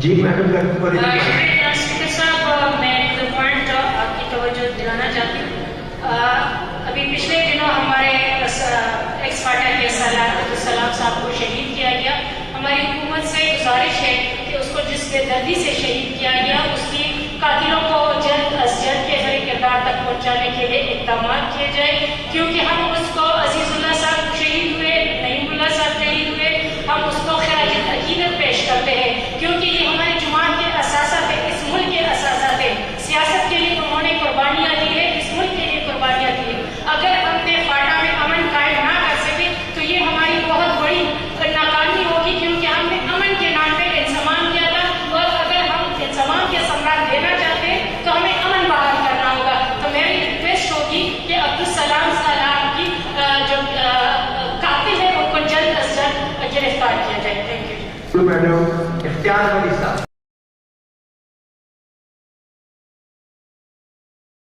جی madam speaker صاحب، میں ایک پوائنٹ آپ کی توجہ دلانا چاہتی ہوں۔ ابھی پچھلے دنوں ہمارے ایکس فاٹا کے عبدالسلام صاحب کو شہید کیا گیا۔ ہماری حکومت سے گزارش ہے کہ اس کو جس بے دردی سے شہید کیا گیا اس کی قاتلوں کو جلد از جلد کے حق کردار تک پہنچانے کے لیے اقدامات کیے جائے، کیونکہ ہم اس کو عزیز اللہ صاحب شہید ہوئے، نعیم اللہ صاحب شہید ہوئے، ہم اس کو خراج عقیدت پیش کرتے ہیں، کیونکہ یہ ہمارے جماعت کے اساسات ہیں، اس ملک کے اساسات ہیں۔ سیاست کے لیے انہوں نے قربانیاں دی ہیں، اس ملک کے لیے قربانیاں دی ہیں۔ اگر ہم نے فاٹا میں امن قائم نہ کر سکے تو یہ ہماری بہت بڑی ناکامی ہوگی، کیونکہ ہم نے امن کے نام پہ انضمام کیا تھا، اور اگر ہم انضمام کے ثمرات دینا چاہتے ہیں تو ہمیں امن بحال کرنا ہوگا۔ تو میری ریکویسٹ ہوگی کہ عبدالسلام صاحب کی جو قاتل ہے ان کو جلد از جلد گرفتار کیا جائے۔ تھینک یو میڈم اختیار علی صاحب۔